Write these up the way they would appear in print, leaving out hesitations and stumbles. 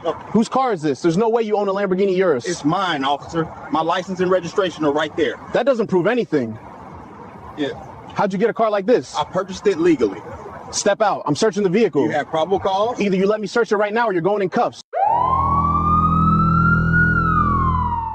Whose car is this? There's no way you own a Lamborghini Urus. It's mine, officer. My license and registration are right there. That doesn't prove anything. Yeah. How'd you get a car like this? I purchased it legally. Step out. I'm searching the vehicle. You have probable cause? Either you let me search it right now or you're going in cuffs.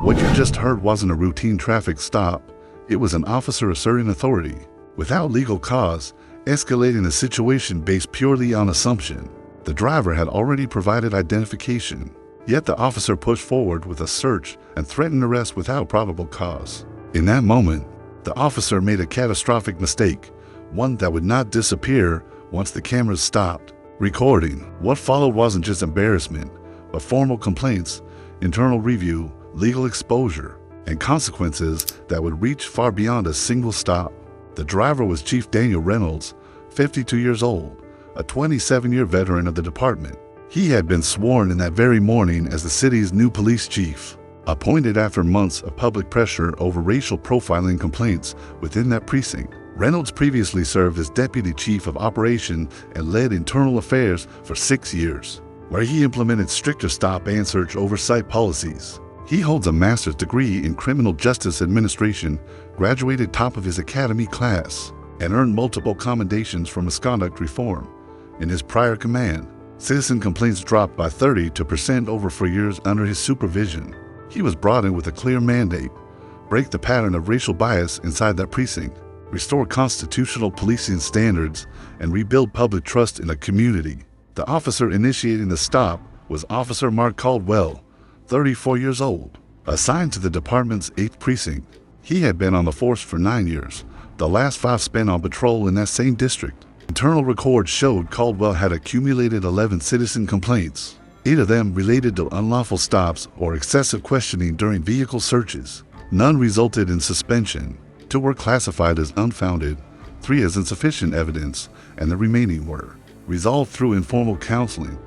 What you just heard wasn't a routine traffic stop. It was an officer asserting authority, without legal cause, escalating a situation based purely on assumption. The driver had already provided identification, yet the officer pushed forward with a search and threatened arrest without probable cause. In that moment, the officer made a catastrophic mistake, one that would not disappear once the cameras stopped recording. What followed wasn't just embarrassment, but formal complaints, internal review, legal exposure, and consequences that would reach far beyond a single stop. The driver was Chief Daniel Reynolds, 52 years old, a 27-year veteran of the department. He had been sworn in that very morning as the city's new police chief, appointed after months of public pressure over racial profiling complaints within that precinct. Reynolds previously served as Deputy Chief of Operation and led internal affairs for 6 years, where he implemented stricter stop and search oversight policies. He holds a master's degree in criminal justice administration, graduated top of his academy class, and earned multiple commendations for misconduct reform. In his prior command, citizen complaints dropped by 30% over 4 years under his supervision. He was brought in with a clear mandate: break the pattern of racial bias inside that precinct, restore constitutional policing standards, and rebuild public trust in a community. The officer initiating the stop was Officer Mark Caldwell, 34 years old, assigned to the department's 8th precinct. He had been on the force for 9 years, the last 5 spent on patrol in that same district. Internal records showed Caldwell had accumulated 11 citizen complaints, 8 of them related to unlawful stops or excessive questioning during vehicle searches. None resulted in suspension. 2 were classified as unfounded, 3 as insufficient evidence, and the remaining were resolved through informal counseling.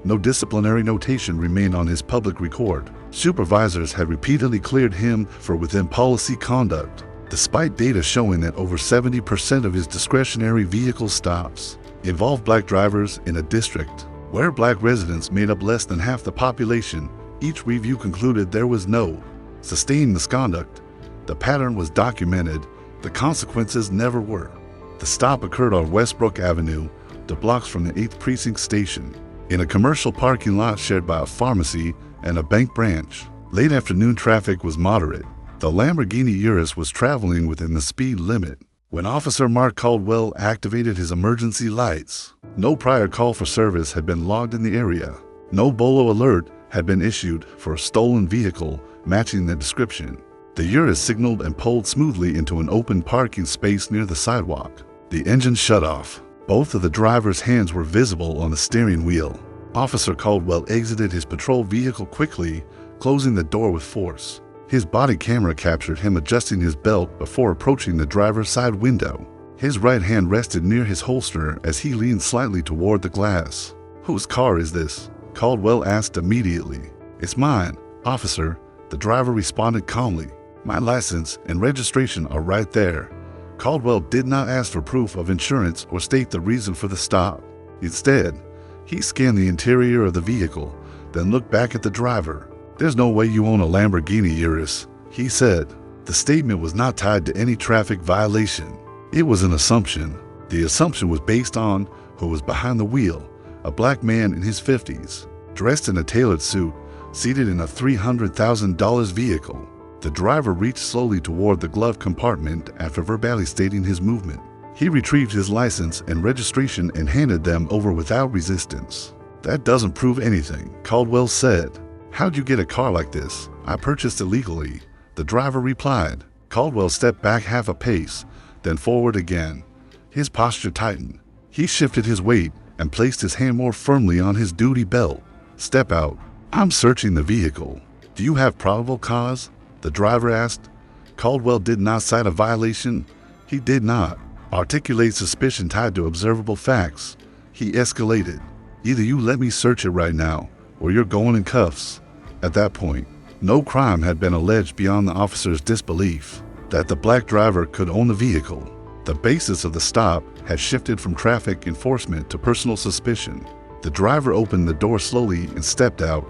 No disciplinary notation remained on his public record. Supervisors had repeatedly cleared him for within policy conduct, despite data showing that over 70% of his discretionary vehicle stops involved black drivers in a district where black residents made up less than half the population. Each review concluded there was no sustained misconduct. The pattern was documented, the consequences never were. The stop occurred on Westbrook Avenue, 2 blocks from the 8th Precinct station, in a commercial parking lot shared by a pharmacy and a bank branch. Late afternoon traffic was moderate. The Lamborghini Urus was traveling within the speed limit when Officer Mark Caldwell activated his emergency lights. No prior call for service had been logged in the area. No BOLO alert had been issued for a stolen vehicle matching the description. The Urus signaled and pulled smoothly into an open parking space near the sidewalk. The engine shut off. Both of the driver's hands were visible on the steering wheel. Officer Caldwell exited his patrol vehicle quickly, closing the door with force. His body camera captured him adjusting his belt before approaching the driver's side window. His right hand rested near his holster as he leaned slightly toward the glass. "Whose car is this?" Caldwell asked immediately. "It's mine, officer," the driver responded calmly. "My license and registration are right there." Caldwell did not ask for proof of insurance or state the reason for the stop. Instead, he scanned the interior of the vehicle, then looked back at the driver. "There's no way you own a Lamborghini Urus," he said. The statement was not tied to any traffic violation. It was an assumption. The assumption was based on who was behind the wheel: a black man in his 50s, dressed in a tailored suit, seated in a $300,000 vehicle. The driver reached slowly toward the glove compartment after verbally stating his movement. He retrieved his license and registration and handed them over without resistance. "That doesn't prove anything," Caldwell said. "How'd you get a car like this?" "I purchased it legally," the driver replied. Caldwell stepped back half a pace, then forward again. His posture tightened. He shifted his weight and placed his hand more firmly on his duty belt. "Step out. I'm searching the vehicle." "Do you have probable cause?" the driver asked. Caldwell did not cite a violation. He did not articulate suspicion tied to observable facts. He escalated. "Either you let me search it right now, or you're going in cuffs." At that point, no crime had been alleged beyond the officer's disbelief that the black driver could own the vehicle. The basis of the stop had shifted from traffic enforcement to personal suspicion. The driver opened the door slowly and stepped out,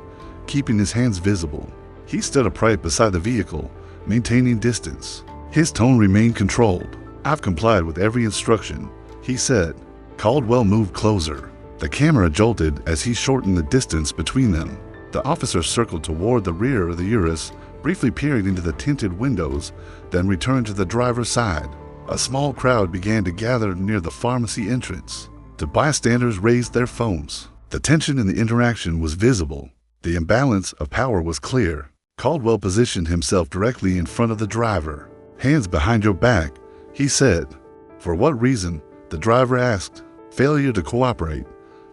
keeping his hands visible. He stood upright beside the vehicle, maintaining distance. His tone remained controlled. "I've complied with every instruction," he said. Caldwell moved closer. The camera jolted as he shortened the distance between them. The officer circled toward the rear of the Urus, briefly peering into the tinted windows, then returned to the driver's side. A small crowd began to gather near the pharmacy entrance. The bystanders raised their phones. The tension in the interaction was visible. The imbalance of power was clear. Caldwell positioned himself directly in front of the driver. "Hands behind your back," he said. "For what reason?" the driver asked. "Failure to cooperate."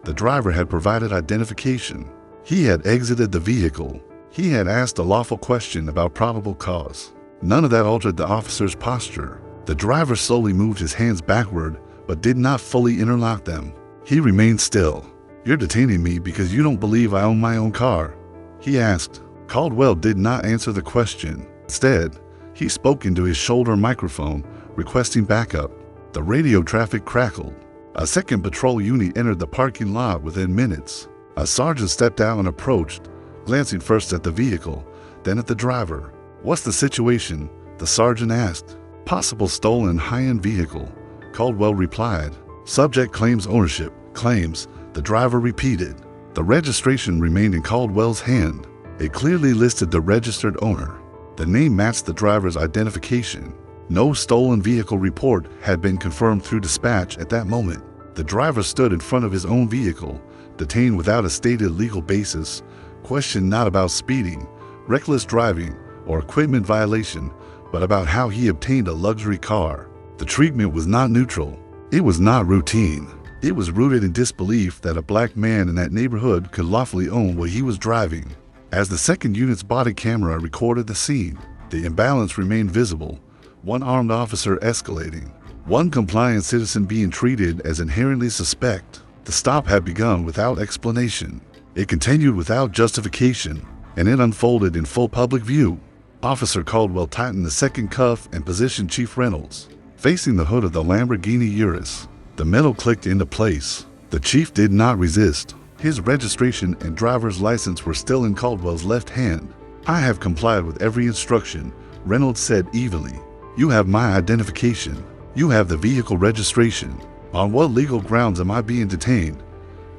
The driver had provided identification. He had exited the vehicle. He had asked a lawful question about probable cause. None of that altered the officer's posture. The driver slowly moved his hands backward, but did not fully interlock them. He remained still. "You're detaining me because you don't believe I own my own car?" he asked. Caldwell did not answer the question. Instead, he spoke into his shoulder microphone, requesting backup. The radio traffic crackled. A second patrol unit entered the parking lot within minutes. A sergeant stepped out and approached, glancing first at the vehicle, then at the driver. "What's the situation?" the sergeant asked. "Possible stolen high-end vehicle," Caldwell replied. "Subject claims ownership." "Claims," the driver repeated. The registration remained in Caldwell's hand. It clearly listed the registered owner. The name matched the driver's identification. No stolen vehicle report had been confirmed through dispatch at that moment. The driver stood in front of his own vehicle, detained without a stated legal basis, questioned not about speeding, reckless driving, or equipment violation, but about how he obtained a luxury car. The treatment was not neutral. It was not routine. It was rooted in disbelief that a black man in that neighborhood could lawfully own what he was driving. As the second unit's body camera recorded the scene, the imbalance remained visible. One armed officer escalating, one compliant citizen being treated as inherently suspect. The stop had begun without explanation. It continued without justification, and it unfolded in full public view. Officer Caldwell tightened the second cuff and positioned Chief Reynolds, facing the hood of the Lamborghini Urus. The metal clicked into place. The chief did not resist. His registration and driver's license were still in Caldwell's left hand. "I have complied with every instruction," Reynolds said evenly. "You have my identification. You have the vehicle registration. On what legal grounds am I being detained?"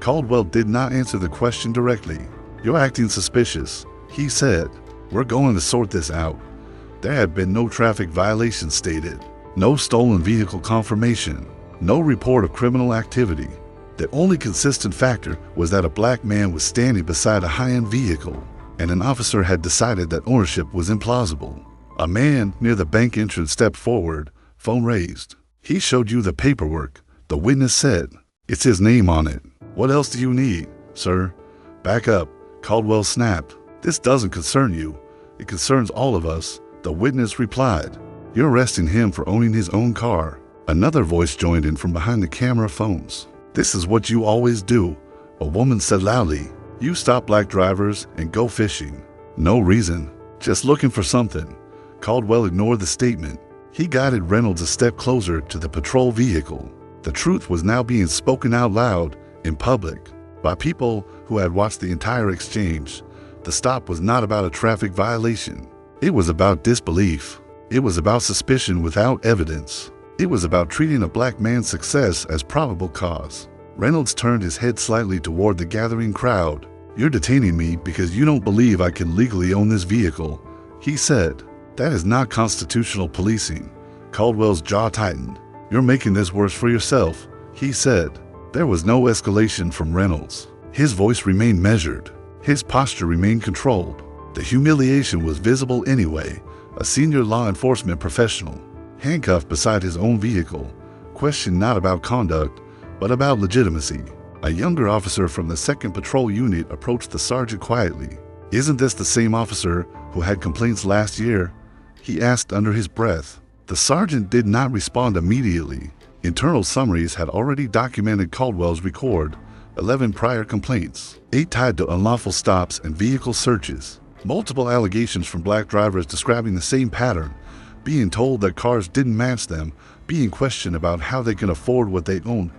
Caldwell did not answer the question directly. "You're acting suspicious," he said. "We're going to sort this out." There had been no traffic violations stated, no stolen vehicle confirmation, no report of criminal activity. The only consistent factor was that a black man was standing beside a high-end vehicle, and an officer had decided that ownership was implausible. A man near the bank entrance stepped forward, phone raised. "He showed you the paperwork," the witness said. "It's his name on it. What else do you need, sir?" "Back up," Caldwell snapped. "This doesn't concern you. It concerns all of us," the witness replied. "You're arresting him for owning his own car." Another voice joined in from behind the camera phones. "This is what you always do," a woman said loudly. "You stop black drivers and go fishing." "No reason. Just looking for something." Caldwell ignored the statement. He guided Reynolds a step closer to the patrol vehicle. The truth was now being spoken out loud, in public, by people who had watched the entire exchange. The stop was not about a traffic violation. It was about disbelief. It was about suspicion without evidence. It was about treating a black man's success as probable cause. Reynolds turned his head slightly toward the gathering crowd. "You're detaining me because you don't believe I can legally own this vehicle," he said. "That is not constitutional policing." Caldwell's jaw tightened. "You're making this worse for yourself," he said. There was no escalation from Reynolds. His voice remained measured. His posture remained controlled. The humiliation was visible anyway. A senior law enforcement professional, handcuffed beside his own vehicle, questioned not about conduct, but about legitimacy. A younger officer from the 2nd Patrol Unit approached the sergeant quietly. "Isn't this the same officer who had complaints last year?" he asked under his breath. The sergeant did not respond immediately. Internal summaries had already documented Caldwell's record, 11 prior complaints, 8 tied to unlawful stops and vehicle searches. Multiple allegations from black drivers describing the same pattern, being told that cars didn't match them, being questioned about how they can afford what they own,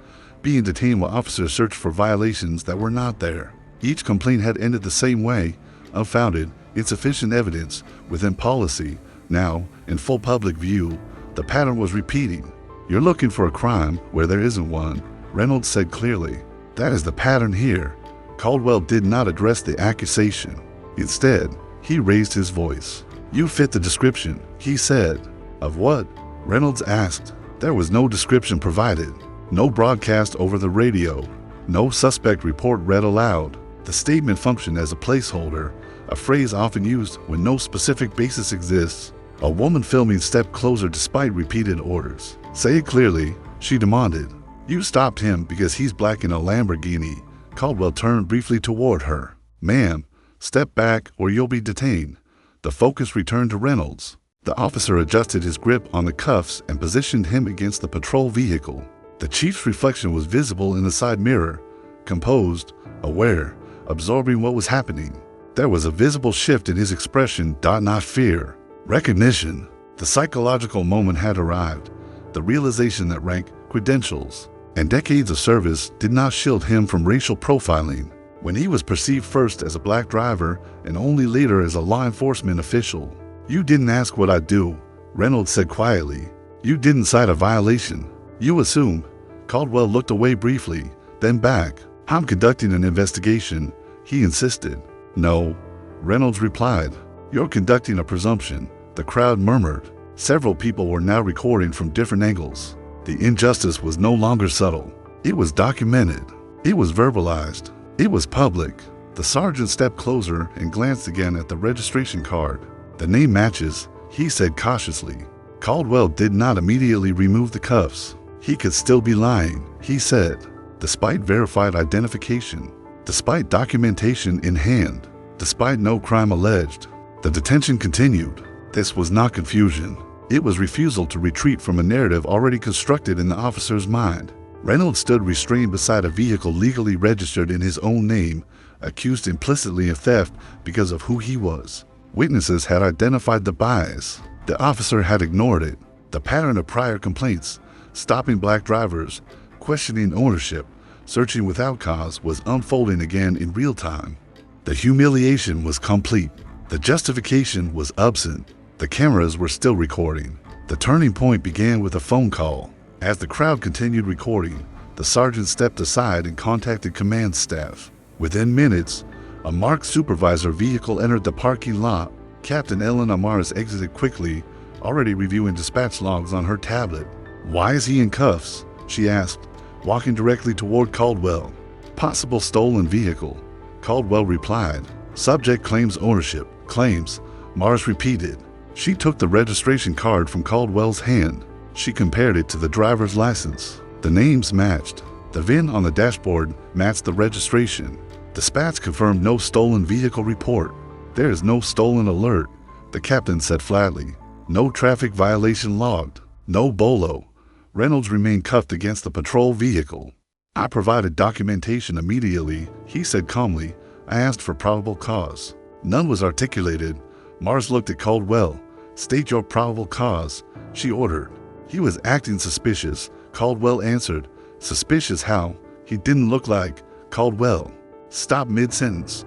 being detained while officers searched for violations that were not there. Each complaint had ended the same way: unfounded, insufficient evidence, within policy. Now, in full public view, the pattern was repeating. "You're looking for a crime where there isn't one," Reynolds said clearly. "That is the pattern here." Caldwell did not address the accusation. Instead, he raised his voice. "You fit the description," he said. "Of what?" Reynolds asked. There was no description provided, no broadcast over the radio, no suspect report read aloud. The statement functioned as a placeholder, a phrase often used when no specific basis exists. A woman filming stepped closer despite repeated orders. "Say it clearly," she demanded. "You stopped him because he's black in a Lamborghini." Caldwell turned briefly toward her. "Ma'am, step back or you'll be detained." The focus returned to Reynolds. The officer adjusted his grip on the cuffs and positioned him against the patrol vehicle. The chief's reflection was visible in the side mirror, composed, aware, absorbing what was happening. There was a visible shift in his expression, not fear, recognition. The psychological moment had arrived, the realization that rank, credentials, and decades of service did not shield him from racial profiling. When he was perceived first as a black driver and only later as a law enforcement official. "You didn't ask what I'd do," Reynolds said quietly. "You didn't cite a violation. You assumed." Caldwell looked away briefly, then back. "I'm conducting an investigation," he insisted. "No," Reynolds replied. "You're conducting a presumption," the crowd murmured. Several people were now recording from different angles. The injustice was no longer subtle. It was documented. It was verbalized. It was public. The sergeant stepped closer and glanced again at the registration card. "The name matches," he said cautiously. Caldwell did not immediately remove the cuffs. "He could still be lying," he said. Despite verified identification, despite documentation in hand, despite no crime alleged, the detention continued. This was not confusion. It was refusal to retreat from a narrative already constructed in the officer's mind. Reynolds stood restrained beside a vehicle legally registered in his own name, accused implicitly of theft because of who he was. Witnesses had identified the bias. The officer had ignored it. The pattern of prior complaints, stopping black drivers, questioning ownership, searching without cause, was unfolding again in real time. The humiliation was complete. The justification was absent. The cameras were still recording. The turning point began with a phone call. As the crowd continued recording, the sergeant stepped aside and contacted command staff. Within minutes, a marked supervisor vehicle entered the parking lot. Captain Ellen Amaris exited quickly, already reviewing dispatch logs on her tablet. "Why is he in cuffs?" she asked, walking directly toward Caldwell. "Possible stolen vehicle," Caldwell replied. "Subject claims ownership." "Claims," Mars repeated. She took the registration card from Caldwell's hand. She compared it to the driver's license. The names matched. The VIN on the dashboard matched the registration. Dispatch confirmed no stolen vehicle report. "There is no stolen alert," the captain said flatly. "No traffic violation logged. No bolo." Reynolds remained cuffed against the patrol vehicle. "I provided documentation immediately," he said calmly. "I asked for probable cause. None was articulated." Mars looked at Caldwell. "State your probable cause," she ordered. "He was acting suspicious," Caldwell answered. "Suspicious how? He didn't look like." Caldwell stopped mid-sentence.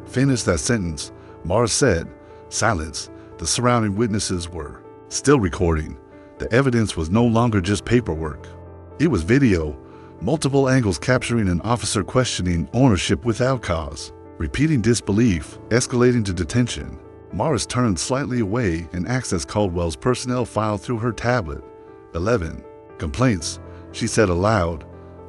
"Finish that sentence," Mars said. Silence. The surrounding witnesses were still recording. The evidence was no longer just paperwork. It was video, multiple angles capturing an officer questioning ownership without cause, repeating disbelief, escalating to detention. Mars turned slightly away and accessed Caldwell's personnel file through her tablet. 11 complaints, she said aloud.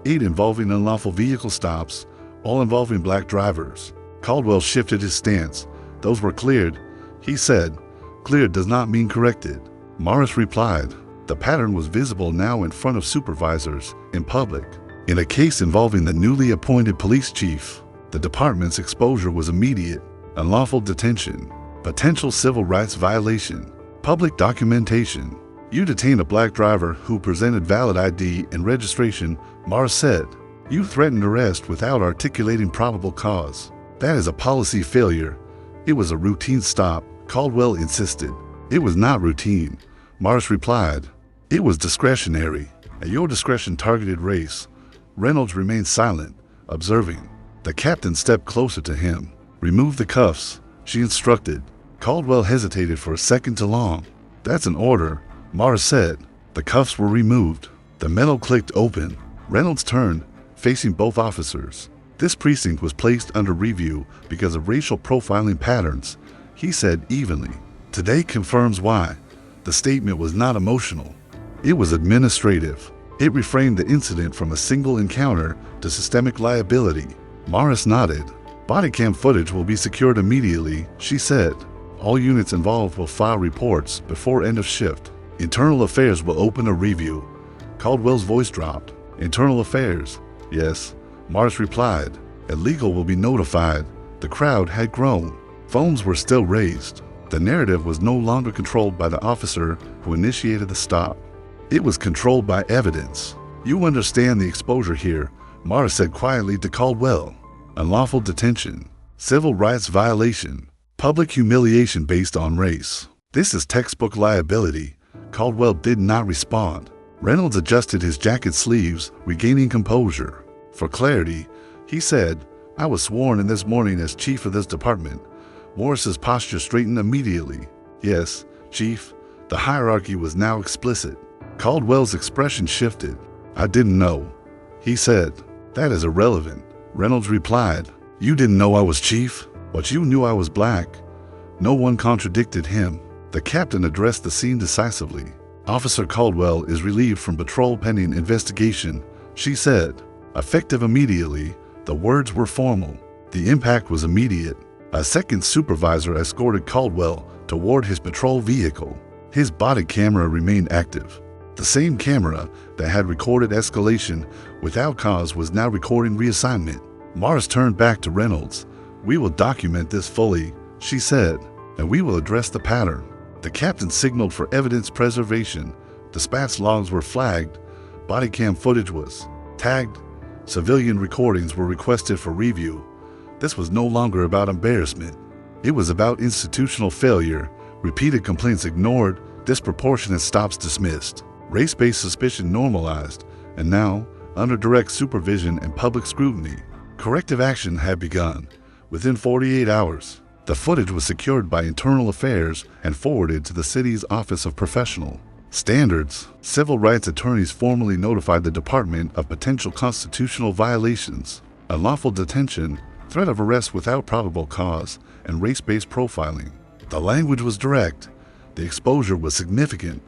8 involving unlawful vehicle stops, all involving black drivers. Caldwell shifted his stance. "Those were cleared," he said. "Cleared does not mean corrected." Morris replied. The pattern was visible now in front of supervisors, in public. In a case involving the newly appointed police chief, the department's exposure was immediate: unlawful detention, potential civil rights violation, public documentation. "You detained a black driver who presented valid ID and registration," Morris said. "You threatened arrest without articulating probable cause. That is a policy failure." "It was a routine stop," Caldwell insisted. "It was not routine," Morris replied. "It was discretionary. At your discretion targeted race. Reynolds remained silent, observing. The captain stepped closer to him. "Remove the cuffs," she instructed. Caldwell hesitated for a second too long. "That's an order," Morris said. The cuffs were removed. The metal clicked open. Reynolds turned, facing both officers. "This precinct was placed under review because of racial profiling patterns," he said evenly. "Today confirms why." The statement was not emotional. It was administrative. It reframed the incident from a single encounter to systemic liability. Morris nodded. "Bodycam footage will be secured immediately," she said. "All units involved will file reports before end of shift. Internal Affairs will open a review." Caldwell's voice dropped. "Internal Affairs?" "Yes," Morris replied. "And legal will be notified." The crowd had grown. Phones were still raised. The narrative was no longer controlled by the officer who initiated the stop. It was controlled by evidence. "You understand the exposure here," Morris said quietly to Caldwell. "Unlawful detention, civil rights violation, public humiliation based on race. This is textbook liability." Caldwell did not respond. Reynolds adjusted his jacket sleeves, regaining composure. "For clarity," he said, "I was sworn in this morning as chief of this department." Morris's posture straightened immediately. "Yes, chief." The hierarchy was now explicit. Caldwell's expression shifted. "I didn't know," he said. "That is irrelevant," Reynolds replied. "You didn't know I was chief, but you knew I was black." No one contradicted him. The captain addressed the scene decisively. "Officer Caldwell is relieved from patrol pending investigation," she said. Effective immediately, the words were formal. The impact was immediate. A second supervisor escorted Caldwell toward his patrol vehicle. His body camera remained active. The same camera that had recorded escalation without cause was now recording reassignment. Morris turned back to Reynolds. "We will document this fully," she said, "and we will address the pattern." The captain signaled for evidence preservation. Dispatch logs were flagged. Body cam footage was tagged. Civilian recordings were requested for review. This was no longer about embarrassment. It was about institutional failure, repeated complaints ignored, disproportionate stops dismissed, race-based suspicion normalized, and now, under direct supervision and public scrutiny, corrective action had begun. Within 48 hours, the footage was secured by Internal Affairs and forwarded to the city's Office of Professional Standards. Civil rights attorneys formally notified the department of potential constitutional violations, unlawful detention, threat of arrest without probable cause, and race-based profiling. The language was direct. The exposure was significant.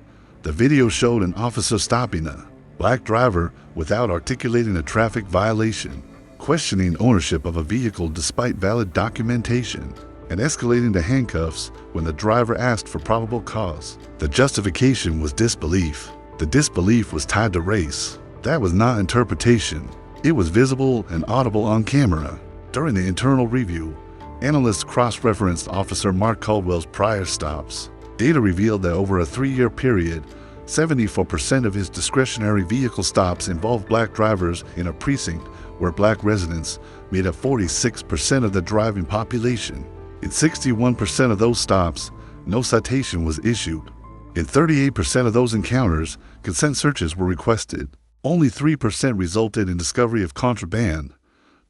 The video showed an officer stopping a black driver without articulating a traffic violation, questioning ownership of a vehicle despite valid documentation, and escalating to handcuffs when the driver asked for probable cause. The justification was disbelief. The disbelief was tied to race. That was not interpretation. It was visible and audible on camera. During the internal review, analysts cross-referenced Officer Mark Caldwell's prior stops. Data revealed that over a 3-year period, 74% of his discretionary vehicle stops involved black drivers in a precinct where black residents made up 46% of the driving population. In 61% of those stops, no citation was issued. In 38% of those encounters, consent searches were requested. Only 3% resulted in discovery of contraband.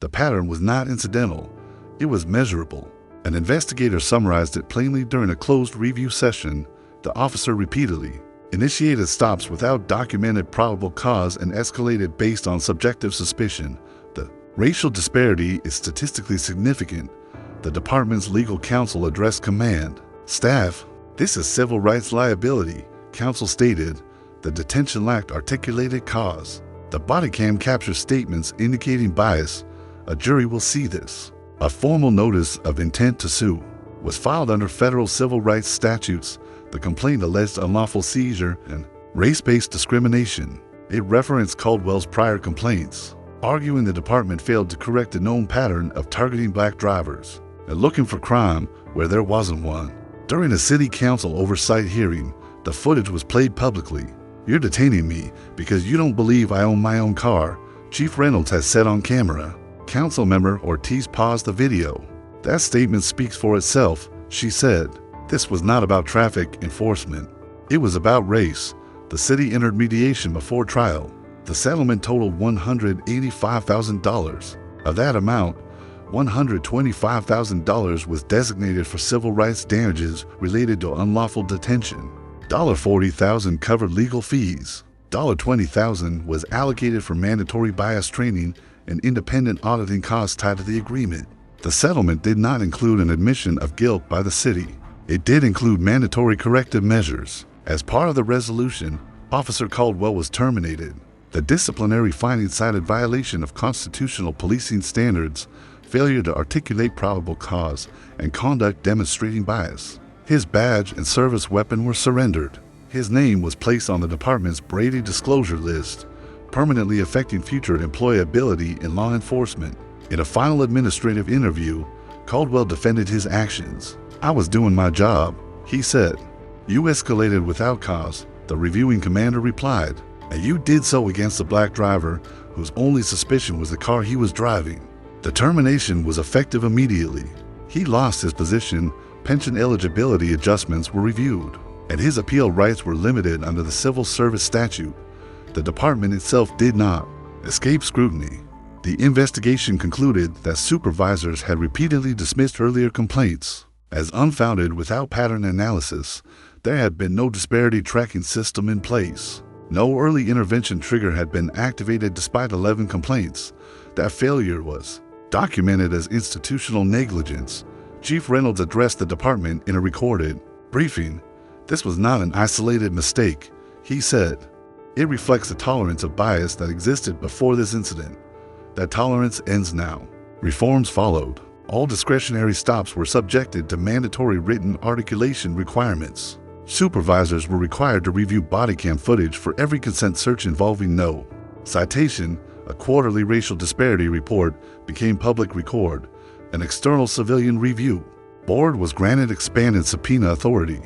The pattern was not incidental. It was measurable. An investigator summarized it plainly during a closed review session. The officer repeatedly initiated stops without documented probable cause and escalated based on subjective suspicion. The racial disparity is statistically significant. The department's legal counsel addressed command staff. "This is civil rights liability," counsel stated. The detention lacked articulated cause. The body cam captures statements indicating bias. A jury will see this. A formal notice of intent to sue was filed under federal civil rights statutes. The complaint alleged unlawful seizure and race-based discrimination. It referenced Caldwell's prior complaints, arguing the department failed to correct a known pattern of targeting black drivers and looking for crime where there wasn't one. During a city council oversight hearing, the footage was played publicly. "You're detaining me because you don't believe I own my own car," Chief Reynolds has said on camera. Councilmember Ortiz paused the video. "That statement speaks for itself," she said. This was not about traffic enforcement. It was about race. The city entered mediation before trial. The settlement totaled $185,000. Of that amount, $125,000 was designated for civil rights damages related to unlawful detention. $40,000 covered legal fees. $20,000 was allocated for mandatory bias training and independent auditing costs tied to the agreement. The settlement did not include an admission of guilt by the city. It did include mandatory corrective measures. As part of the resolution, Officer Caldwell was terminated. The disciplinary finding cited violation of constitutional policing standards, failure to articulate probable cause, and conduct demonstrating bias. His badge and service weapon were surrendered. His name was placed on the department's Brady disclosure list, permanently affecting future employability in law enforcement. In a final administrative interview, Caldwell defended his actions. "I was doing my job," he said. "You escalated without cause," the reviewing commander replied, "and you did so against a black driver whose only suspicion was the car he was driving." The termination was effective immediately. He lost his position, pension eligibility adjustments were reviewed, and his appeal rights were limited under the Civil Service Statute. The department itself did not escape scrutiny. The investigation concluded that supervisors had repeatedly dismissed earlier complaints as unfounded without pattern analysis. There had been no disparity tracking system in place. No early intervention trigger had been activated despite 11 complaints. That failure was documented as institutional negligence. Chief Reynolds addressed the department in a recorded briefing. "This was not an isolated mistake," he said. "It reflects the tolerance of bias that existed before this incident. That tolerance ends now." Reforms followed. All discretionary stops were subjected to mandatory written articulation requirements. Supervisors were required to review bodycam footage for every consent search involving no citation. A quarterly racial disparity report became public record. An external civilian review board was granted expanded subpoena authority.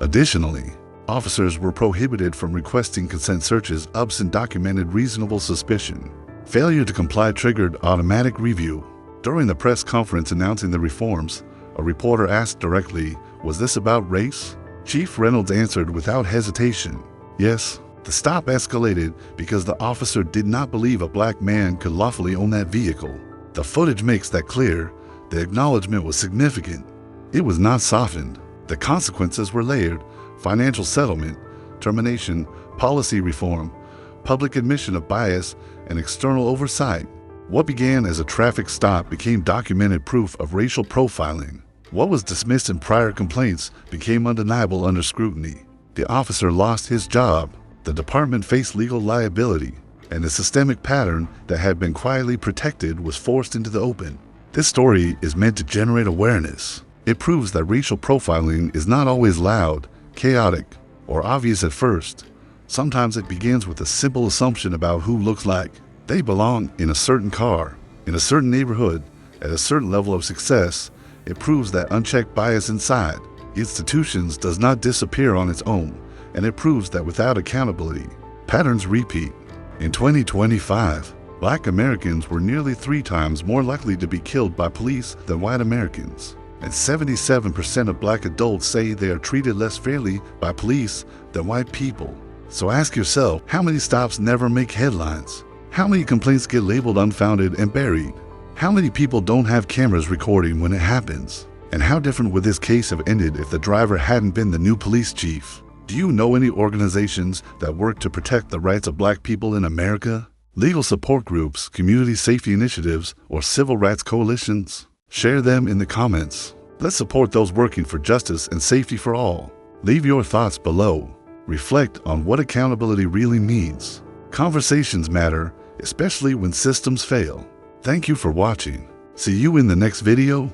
Additionally, officers were prohibited from requesting consent searches absent documented reasonable suspicion. Failure to comply triggered automatic review. During the press conference announcing the reforms, a reporter asked directly, "Was this about race?" Chief Reynolds answered without hesitation, "Yes." The stop escalated because the officer did not believe a black man could lawfully own that vehicle. The footage makes that clear. The acknowledgement was significant. It was not softened. The consequences were layered: financial settlement, termination, policy reform, public admission of bias, and external oversight. What began as a traffic stop became documented proof of racial profiling. What was dismissed in prior complaints became undeniable under scrutiny. The officer lost his job. The department faced legal liability, and a systemic pattern that had been quietly protected was forced into the open. This story is meant to generate awareness. It proves that racial profiling is not always loud, chaotic, or obvious at first. Sometimes it begins with a simple assumption about who looks like they belong in a certain car, in a certain neighborhood, at a certain level of success. It proves that unchecked bias inside institutions does not disappear on its own, and it proves that without accountability, patterns repeat. In 2025, Black Americans were nearly 3 times more likely to be killed by police than white Americans, and 77% of Black adults say they are treated less fairly by police than white people. So ask yourself, how many stops never make headlines? How many complaints get labeled unfounded and buried? How many people don't have cameras recording when it happens? And how different would this case have ended if the driver hadn't been the new police chief? Do you know any organizations that work to protect the rights of Black people in America? Legal support groups, community safety initiatives, or civil rights coalitions? Share them in the comments. Let's support those working for justice and safety for all. Leave your thoughts below. Reflect on what accountability really means. Conversations matter, especially when systems fail. Thank you for watching. See you in the next video.